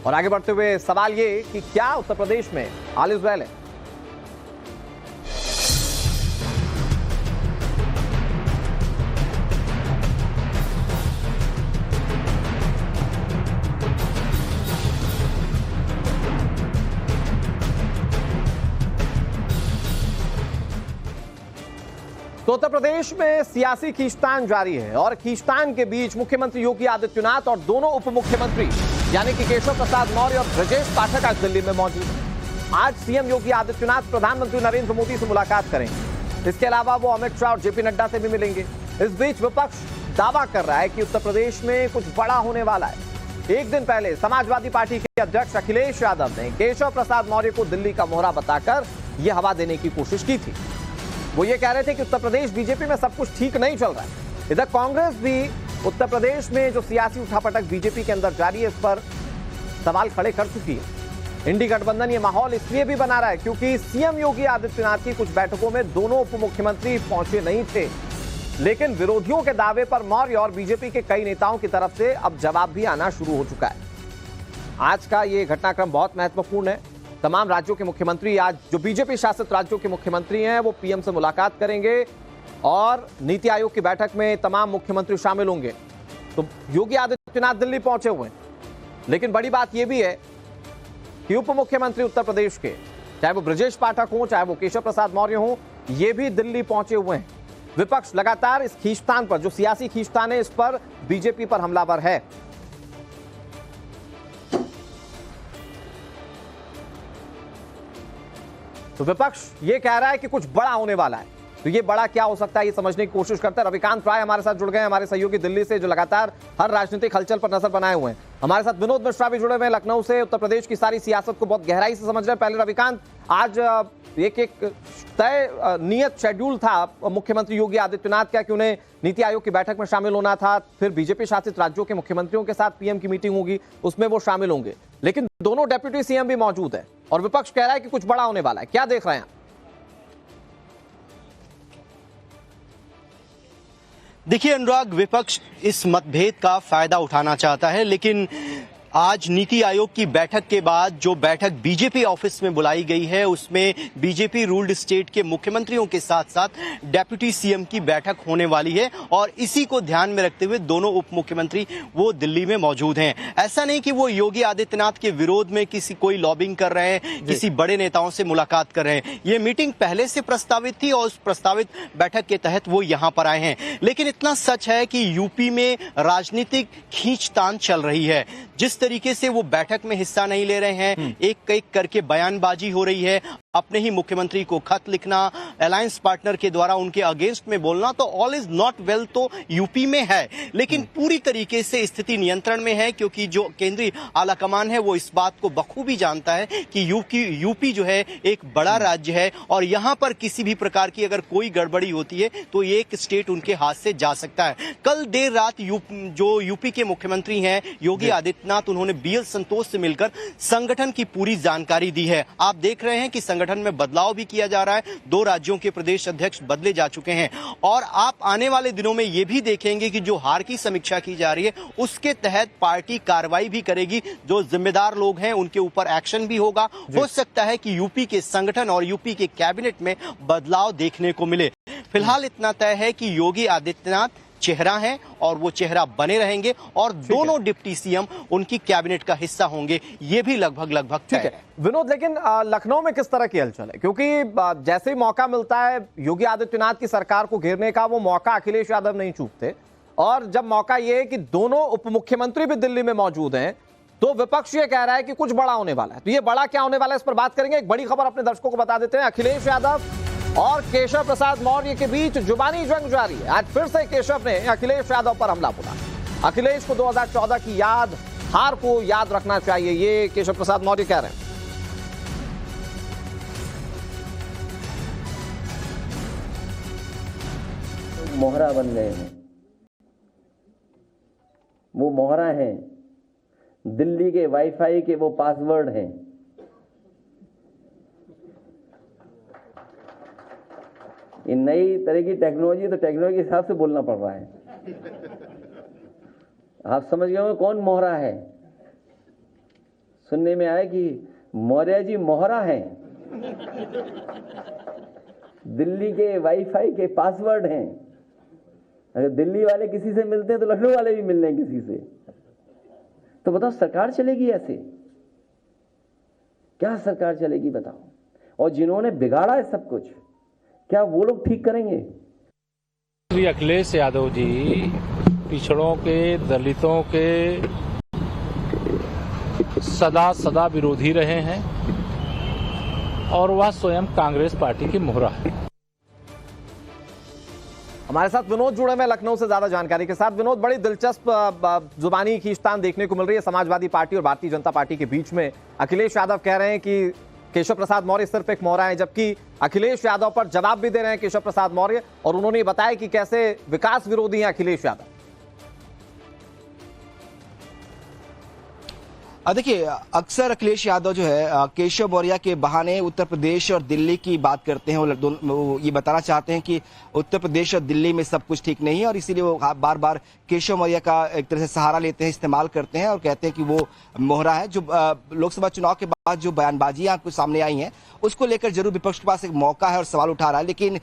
और आगे बढ़ते हुए सवाल ये कि क्या उत्तर प्रदेश में ऑल इज वेल है? तो उत्तर प्रदेश में सियासी खींचतान जारी है और खींचतान के बीच मुख्यमंत्री योगी आदित्यनाथ और दोनों उप मुख्यमंत्री यानी कि केशव प्रसाद मौर्य और ब्रजेश पाठक आज दिल्ली में मौजूद हैं। आज सीएम योगी आदित्यनाथ प्रधानमंत्री नरेंद्र मोदी से मुलाकात करेंगे। इसके अलावा वो अमित शाह और जेपी नड्डा से भी मिलेंगे। इस बीच विपक्ष दावा कर रहा है कि उत्तर प्रदेश में कुछ बड़ा होने वाला है। एक दिन पहले समाजवादी पार्टी के अध्यक्ष अखिलेश यादव ने केशव प्रसाद मौर्य को दिल्ली का मोहरा बताकर यह हवा देने की कोशिश की थी। वो ये कह रहे थे कि उत्तर प्रदेश बीजेपी में सब कुछ ठीक नहीं चल रहा है। इधर कांग्रेस भी उत्तर प्रदेश में जो सियासी उठापटक बीजेपी के अंदर जारी है, इस पर सवाल खड़े कर चुकी है। इंडी गठबंधन ये माहौल इसलिए भी बना रहा है क्योंकि सीएम योगी आदित्यनाथ की कुछ बैठकों में दोनों उप मुख्यमंत्री पहुंचे नहीं थे, लेकिन विरोधियों के दावे पर मौर्य और बीजेपी के कई नेताओं की तरफ से अब जवाब भी आना शुरू हो चुका है। आज का ये घटनाक्रम बहुत महत्वपूर्ण है। तमाम राज्यों के मुख्यमंत्री, आज जो बीजेपी शासित राज्यों के मुख्यमंत्री हैं, वो पीएम से मुलाकात करेंगे और नीति आयोग की बैठक में तमाम मुख्यमंत्री शामिल होंगे। तो योगी आदित्यनाथ दिल्ली पहुंचे हुए हैं, लेकिन बड़ी बात यह भी है कि उप मुख्यमंत्री उत्तर प्रदेश के, चाहे वो ब्रजेश पाठक हो, चाहे वो केशव प्रसाद मौर्य हो, ये भी दिल्ली पहुंचे हुए हैं। विपक्ष लगातार इस खींचतान पर, जो सियासी खींचतान है, इस पर बीजेपी पर हमलावर है। तो विपक्ष ये कह रहा है कि कुछ बड़ा होने वाला है। तो ये बड़ा क्या हो सकता है, ये समझने की कोशिश करते हैं। रविकांत राय हमारे साथ जुड़ गए हैं, हमारे सहयोगी दिल्ली से, जो लगातार हर राजनीतिक हलचल पर नजर बनाए हुए हैं। हमारे साथ विनोद मिश्रा भी जुड़े हुए हैं लखनऊ से, उत्तर प्रदेश की सारी सियासत को बहुत गहराई से समझ रहे हैं। पहले रविकांत, आज एक तय नियत शेड्यूल था मुख्यमंत्री योगी आदित्यनाथ का कि उन्हें नीति आयोग की बैठक में शामिल होना था, फिर बीजेपी शासित राज्यों के मुख्यमंत्रियों के साथ पीएम की मीटिंग होगी, उसमें वो शामिल होंगे, लेकिन दोनों डेप्यूटी सीएम भी मौजूद है और विपक्ष कह रहा है कि कुछ बड़ा होने वाला है। क्या देख रहे हैं? देखिए अनुराग, विपक्ष इस मतभेद का फायदा उठाना चाहता है, लेकिन आज नीति आयोग की बैठक के बाद जो बैठक बीजेपी ऑफिस में बुलाई गई है, उसमें बीजेपी रूल्ड स्टेट के मुख्यमंत्रियों के साथ साथ डेप्यूटी सीएम की बैठक होने वाली है और इसी को ध्यान में रखते हुए दोनों उप मुख्यमंत्री वो दिल्ली में मौजूद हैं। ऐसा नहीं कि वो योगी आदित्यनाथ के विरोध में कोई लॉबिंग कर रहे हैं, किसी बड़े नेताओं से मुलाकात कर रहे हैं। ये मीटिंग पहले से प्रस्तावित थी और उस प्रस्तावित बैठक के तहत वो यहाँ पर आए हैं। लेकिन इतना सच है कि यूपी में राजनीतिक खींचतान चल रही है। जिस तरीके से वो बैठक में हिस्सा नहीं ले रहे हैं, एक एक करके बयानबाजी हो रही है, अपने ही मुख्यमंत्री को खत लिखना, अलायंस पार्टनर के द्वारा उनके अगेंस्ट में बोलना, तो ऑल इज नॉट वेल तो यूपी में है। लेकिन पूरी तरीके से स्थिति नियंत्रण में है, क्योंकि जो केंद्रीय आलाकमान है वो इस बात को बखूबी जानता है कि यूपी जो है एक बड़ा राज्य है और यहाँ पर किसी भी प्रकार की अगर कोई गड़बड़ी होती है तो ये एक स्टेट उनके हाथ से जा सकता है। कल देर रात जो यूपी के मुख्यमंत्री हैं योगी आदित्यनाथ, उन्होंने बीएल संतोष से मिलकर संगठन की पूरी जानकारी दी है। आप देख रहे हैं कि संगठन में बदलाव भी किया जा रहा है, 2 राज्यों के प्रदेश अध्यक्ष बदले जा चुके हैं और आप आने वाले दिनों में यह भी देखेंगे कि जो हार की समीक्षा की जा रही है उसके तहत पार्टी कार्रवाई भी करेगी। जो जिम्मेदार लोग हैं उनके ऊपर एक्शन भी होगा। हो सकता है कि यूपी के संगठन और यूपी के कैबिनेट में बदलाव देखने को मिले। फिलहाल इतना तय है कि योगी आदित्यनाथ चेहरा है और वो चेहरा बने रहेंगे और दोनों डिप्टी सीएम उनकी कैबिनेट का हिस्सा होंगे, ये भी लगभग तय है। विनोद, लेकिन लखनऊ में किस तरह की हलचल है? क्योंकि जैसे ही मौका मिलता है योगी आदित्यनाथ की सरकार को घेरने का, वो मौका अखिलेश यादव नहीं चूकते, और जब मौका ये है कि दोनों उप मुख्यमंत्री भी दिल्ली में मौजूद हैं, तो विपक्ष ये कह रहा है कि कुछ बड़ा होने वाला है। तो ये बड़ा क्या होने वाला है, इस पर बात करेंगे। एक बड़ी खबर अपने दर्शकों को बता देते हैं। अखिलेश यादव और केशव प्रसाद मौर्य के बीच जुबानी जंग जारी है। आज फिर से केशव ने अखिलेश यादव पर हमला बोला। अखिलेश को 2014 की हार को याद रखना चाहिए, ये केशव प्रसाद मौर्य कह रहे हैं। मोहरा बन गए हैं, वो मोहरा हैं, दिल्ली के वाईफाई के वो पासवर्ड हैं। ये नई तरह की टेक्नोलॉजी, तो टेक्नोलॉजी के हिसाब से बोलना पड़ रहा है। आप समझ गए होंगे कौन मोहरा है। सुनने में आया कि मौर्य जी मोहरा हैं, दिल्ली के वाईफाई के पासवर्ड हैं। अगर दिल्ली वाले किसी से मिलते हैं तो लखनऊ वाले भी मिल रहे हैं किसी से। तो बताओ सरकार चलेगी ऐसे? क्या सरकार चलेगी बताओ? और जिन्होंने बिगाड़ा है सब कुछ, क्या वो लोग ठीक करेंगे? श्री अखिलेश यादव जी पिछड़ों के, दलितों के सदा विरोधी रहे हैं और वह स्वयं कांग्रेस पार्टी की मोहरा है। हमारे साथ विनोद जुड़े हैं लखनऊ से ज्यादा जानकारी के साथ। विनोद, बड़ी दिलचस्प जुबानी खींचतान देखने को मिल रही है समाजवादी पार्टी और भारतीय जनता पार्टी के बीच में। अखिलेश यादव कह रहे हैं कि केशव प्रसाद मौर्य सिर्फ एक मोहरा है, जबकि अखिलेश यादव पर जवाब भी दे रहे हैं केशव प्रसाद मौर्य, और उन्होंने बताया कि कैसे विकास विरोधी हैं अखिलेश यादव। देखिए, अक्सर अखिलेश यादव जो है केशव मौर्य के बहाने उत्तर प्रदेश और दिल्ली की बात करते हैं। वो ये बताना चाहते हैं कि उत्तर प्रदेश और दिल्ली में सब कुछ ठीक नहीं है और इसीलिए वो बार बार केशव मौर्य का एक तरह से सहारा लेते हैं, इस्तेमाल करते हैं और कहते हैं कि वो मोहरा है। जो लोकसभा चुनाव के बाद जो बयानबाजियां आपको सामने आई हैं उसको लेकर जरूर विपक्ष के पास एक मौका है और सवाल उठा रहा है, लेकिन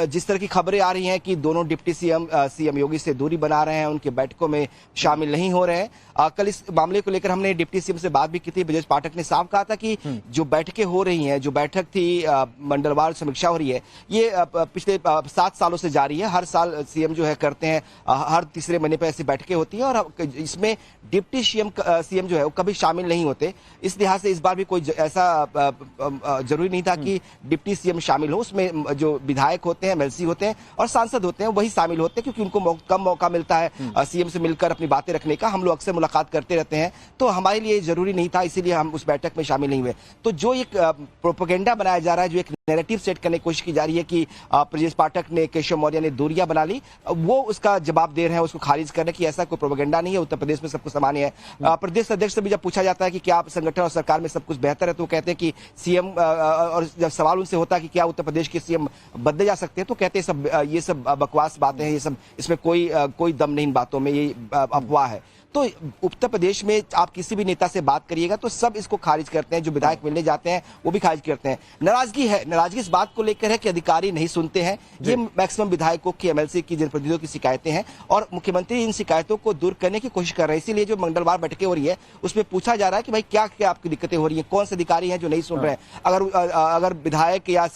जिस तरह की खबरें आ रही हैं कि दोनों डिप्टी सीएम योगी से दूरी बना रहे हैं, उनके बैठकों में शामिल नहीं हो रहे हैं। कल इस मामले को लेकर हमने डिप्टी सीएम से बात भी की थी। ब्रजेश पाठक ने साफ कहा था कि जो बैठकें हो रही हैं, जो बैठक थी मंडलवार समीक्षा हो रही है, ये पिछले 7 सालों से जारी है। हर साल सीएम जो है करते हैं, हर तीसरे महीने पर ऐसी बैठकें होती हैं और इसमें डिप्टी सीएम जो है वो कभी शामिल नहीं होते। इस लिहाज से इस बार भी कोई ऐसा जरूरी नहीं था कि डिप्टी सीएम शामिल हो। उसमें जो विधायक होते हैं, एमएलसी होते हैं और सांसद होते हैं वही शामिल होते हैं, क्योंकि उनको कम मौका मिलता है सीएम से मिलकर अपनी बातें रखने का। हम लोग अक्सर मुलाकात करते रहते हैं, तो हमारे लिए जरूरी नहीं था, इसीलिए हम उस बैठक में शामिल नहीं हुए। तो जो एक प्रोपेगेंडा बनाया जा रहा है, जो एक नैरेटिव सेट करने की कोशिश की जा रही है कि ब्रजेश पाठक ने, केशव मौर्य ने दूरियां बना ली, वो उसका जवाब दे रहे हैं, उसको खारिज कर रहे हैं कि ऐसा कोई प्रोपेगेंडा नहीं है। उत्तर प्रदेश में सब कुछ सामान्य है। प्रदेश अध्यक्ष से भी जब पूछा जाता है कि क्या संगठन और सरकार में सब कुछ बेहतर है, तो कहते हैं कि सीएम, और जब सवाल उनसे होता है कि क्या उत्तर प्रदेश के सीएम बदले जा सकते हैं, तो कहते हैं ये सब बकवास बातें हैं, ये सब, इसमें कोई दम नहीं इन बातों में, ये अफवाह है। तो उत्तर प्रदेश में आप किसी भी नेता से बात करिएगा तो सब इसको खारिज करते हैं। जो विधायक मिलने जाते हैं वो भी खारिज करते हैं। नाराजगी इस बात को लेकर है कि अधिकारी नहीं सुनते हैं। ये मैक्सिमम विधायकों की, एमएलसी की, जनप्रतिनिधियों की शिकायतें हैं और मुख्यमंत्री इन शिकायतों को दूर करने की कोशिश कर रहे हैं। इसीलिए जो मंगलवार बैठकें हो रही है उसमें पूछा जा रहा है कि भाई क्या क्या आपकी दिक्कतें हो रही है, कौन से अधिकारी हैं जो नहीं सुन रहे हैं। अगर विधायक या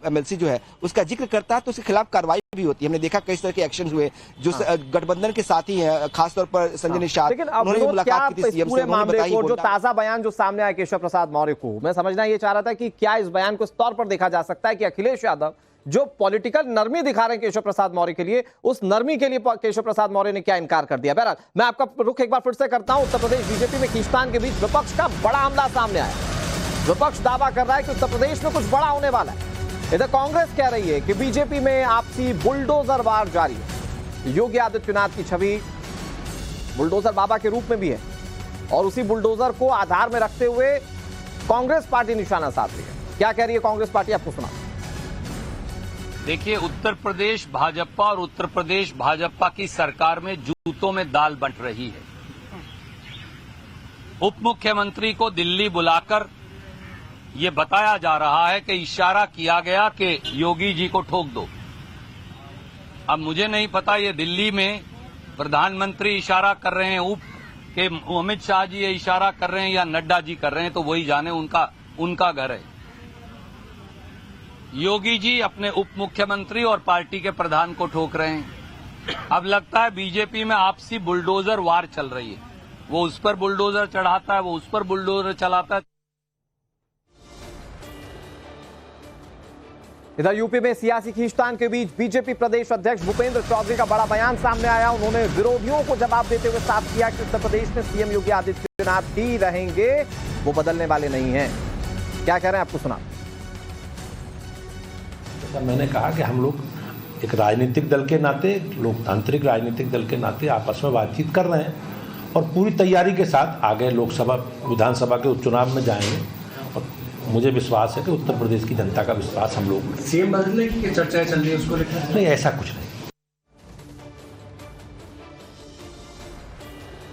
एमएलसी जो है उसका जिक्र करता है तो उसके खिलाफ कार्रवाई भी होती है। हमने देखा कई तरह के एक्शन हुए जो गठबंधन के साथी हैं, खासतौर पर संजय निषाद, उन्होंने मुलाकात की थी सीएम से, उन्होंने बताया जो ताजा बयान जो सामने आया केशव प्रसाद मौर्य को, मैं समझना ये चाह रहा था कि क्या इस बयान को इस तौर पर देखा जा सकता है कि अखिलेश यादव जो पॉलिटिकल नरमी दिखा रहे हैं केशव प्रसाद मौर्य के लिए, उस नरमी के लिए केशव प्रसाद मौर्य ने क्या इनकार कर दिया? बहरहाल मैं आपका रुख एक बार फिर से करता हूं। उत्तर प्रदेश बीजेपी में खींचतान के बीच विपक्ष का बड़ा हमला सामने आया। विपक्ष दावा कर रहा है कि उत्तर प्रदेश में कुछ बड़ा होने वाला है। इधर कांग्रेस कह रही है कि बीजेपी में आपसी बुलडोजर वार जारी है। योगी आदित्यनाथ की छवि बुलडोजर बाबा के रूप में भी है और उसी बुलडोजर को आधार में रखते हुए कांग्रेस पार्टी निशाना साध रही है। क्या कह रही है कांग्रेस पार्टी, आपको सुना। देखिए, उत्तर प्रदेश भाजपा और उत्तर प्रदेश भाजपा की सरकार में जूतों में दाल बंट रही है। उप मुख्यमंत्री को दिल्ली बुलाकर ये बताया जा रहा है कि इशारा किया गया कि योगी जी को ठोक दो। अब मुझे नहीं पता ये दिल्ली में प्रधानमंत्री इशारा कर रहे हैं, के अमित शाह जी ये इशारा कर रहे हैं या नड्डा जी कर रहे हैं, तो वही जाने, उनका घर है। योगी जी अपने उप मुख्यमंत्री और पार्टी के प्रधान को ठोक रहे हैं। अब लगता है बीजेपी में आपसी बुलडोजर वार चल रही है। वो उस पर बुलडोजर चढ़ाता है, वो उस पर बुलडोजर चलाता है। इधर यूपी में सियासी खींचतान के बीच बीजेपी प्रदेश अध्यक्ष भूपेंद्र चौधरी का बड़ा बयान सामने आया। उन्होंने विरोधियों को जवाब देते हुए साफ किया कि उत्तर प्रदेश में सीएम योगी आदित्यनाथ ही रहेंगे, वो बदलने वाले नहीं हैं। क्या कह रहे हैं, आपको सुना। मैंने कहा कि हम लोग एक राजनीतिक दल के नाते, लोकतांत्रिक राजनीतिक दल के नाते आपस में बातचीत कर रहे हैं और पूरी तैयारी के साथ आगे लोकसभा, विधानसभा के उपचुनाव में जाएंगे। और मुझे विश्वास है कि उत्तर प्रदेश की जनता का विश्वास हम लोग। सीएम बदलने की चर्चाएं चल रही है, उसको लेकर नहीं, ऐसा कुछ नहीं।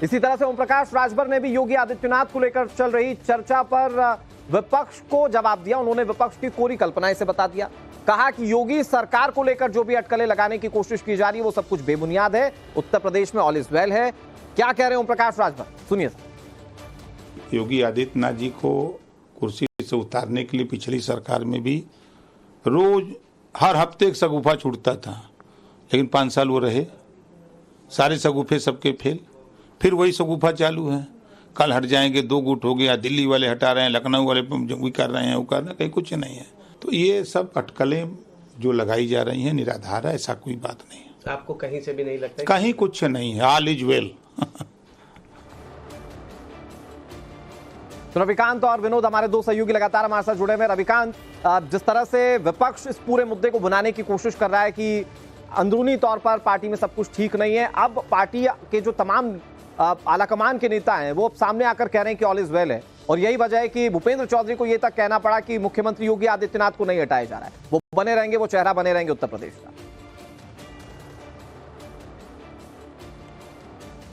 इसी तरह से ओम प्रकाश राजभर ने भी योगी आदित्यनाथ को लेकर चल रही चर्चा पर विपक्ष को जवाब दिया। उन्होंने विपक्ष की कोरी कल्पनाएं से बता दिया, कहा कि योगी सरकार को लेकर जो भी अटकलें लगाने की कोशिश की जा रही है वो सब कुछ बेबुनियाद है, उत्तर प्रदेश में ऑल इज वेल है। क्या कह रहे हैं ओम प्रकाश राजभर, सुनिए। योगी आदित्यनाथ जी को कुर्सी से उतारने के लिए पिछली सरकार में भी रोज हर हफ्ते एक सगुफा छूटता था, लेकिन 5 साल वो रहे, सारे सगुफे सबके फेल, फिर वही सगुफा चालू है। कल हट जाएंगे, 2 गुट हो गया, दिल्ली वाले हटा रहे हैं, लखनऊ वाले वो कर रहे हैं, वो कर रहे हैं, कहीं कुछ नहीं है। तो ये सब अटकलें जो लगाई जा रही हैं निराधार है, ऐसा कोई बात नहीं है। आपको कहीं से भी नहीं लगता? कहीं कुछ नहीं है, ऑल इज वेल। तो रविकांत और विनोद हमारे 2 सहयोगी लगातार हमारे साथ जुड़े हुए। रविकांत, जिस तरह से विपक्ष इस पूरे मुद्दे को बनाने की कोशिश कर रहा है कि अंदरूनी तौर पर पार्टी में सब कुछ ठीक नहीं है, अब पार्टी के जो तमाम आलाकमान के नेता हैं वो अब सामने आकर कह रहे हैं कि ऑल इज वेल है, और यही वजह है कि भूपेंद्र चौधरी को यह तक कहना पड़ा कि मुख्यमंत्री योगी आदित्यनाथ को नहीं हटाया जा रहा है, वो बने रहेंगे, वो चेहरा बने रहेंगे उत्तर प्रदेश का।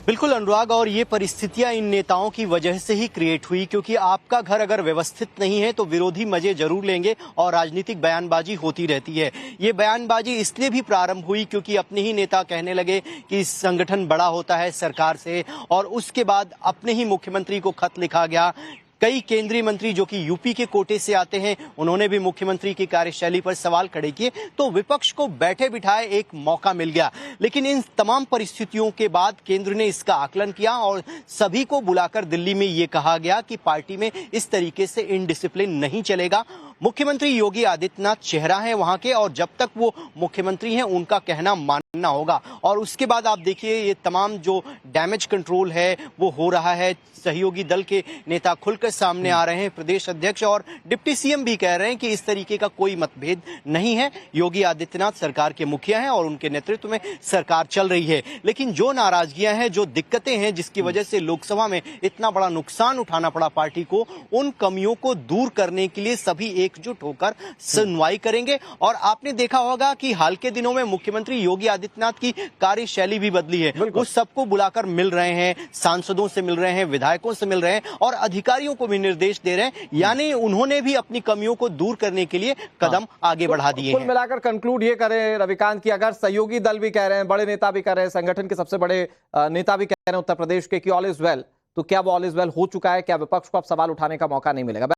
बिल्कुल अनुराग, और ये परिस्थितियां इन नेताओं की वजह से ही क्रिएट हुई, क्योंकि आपका घर अगर व्यवस्थित नहीं है तो विरोधी मजे जरूर लेंगे और राजनीतिक बयानबाजी होती रहती है। ये बयानबाजी इसलिए भी प्रारंभ हुई क्योंकि अपने ही नेता कहने लगे कि संगठन बड़ा होता है सरकार से, और उसके बाद अपने ही मुख्यमंत्री को खत लिखा गया। कई केंद्रीय मंत्री जो कि यूपी के कोटे से आते हैं उन्होंने भी मुख्यमंत्री की कार्यशैली पर सवाल खड़े किए, तो विपक्ष को बैठे बिठाए एक मौका मिल गया। लेकिन इन तमाम परिस्थितियों के बाद केंद्र ने इसका आकलन किया और सभी को बुलाकर दिल्ली में ये कहा गया कि पार्टी में इस तरीके से इनडिसिप्लिन नहीं चलेगा। मुख्यमंत्री योगी आदित्यनाथ चेहरा है वहां के, और जब तक वो मुख्यमंत्री हैं उनका कहना मानना होगा। और उसके बाद आप देखिए ये तमाम जो डैमेज कंट्रोल है वो हो रहा है। सहयोगी दल के नेता खुलकर सामने आ रहे हैं, प्रदेश अध्यक्ष और डिप्टी सीएम भी कह रहे हैं कि इस तरीके का कोई मतभेद नहीं है, योगी आदित्यनाथ सरकार के मुखिया हैं और उनके नेतृत्व में सरकार चल रही है। लेकिन जो नाराजगियां हैं, जो दिक्कतें हैं, जिसकी वजह से लोकसभा में इतना बड़ा नुकसान उठाना पड़ा पार्टी को, उन कमियों को दूर करने के लिए सभी एकजुट होकर सुनवाई करेंगे। और आपने देखा होगा कि हाल के दिनों में मुख्यमंत्री योगी आदित्यनाथ की कार्यशैली भी बदली है, वो सबको बुलाकर मिल रहे हैं, सांसदों से मिल रहे हैं, विधायकों से मिल रहे हैं और अधिकारियों को भी निर्देश दे रहे हैं, यानी उन्होंने भी अपनी कमियों को दूर करने के लिए कदम आगे बढ़ा दिए हैं। कुल मिलाकर कंक्लूड ये करें रविकांत की, अगर सहयोगी दल भी कह रहे हैं, बड़े नेता भी कह रहे हैं, संगठन के सबसे बड़े नेता भी कह रहे हैं उत्तर प्रदेश के कि ऑल इज वेल, तो क्या वो ऑल इज वेल हो चुका है? क्या विपक्ष को अब सवाल उठाने का मौका नहीं मिलेगा?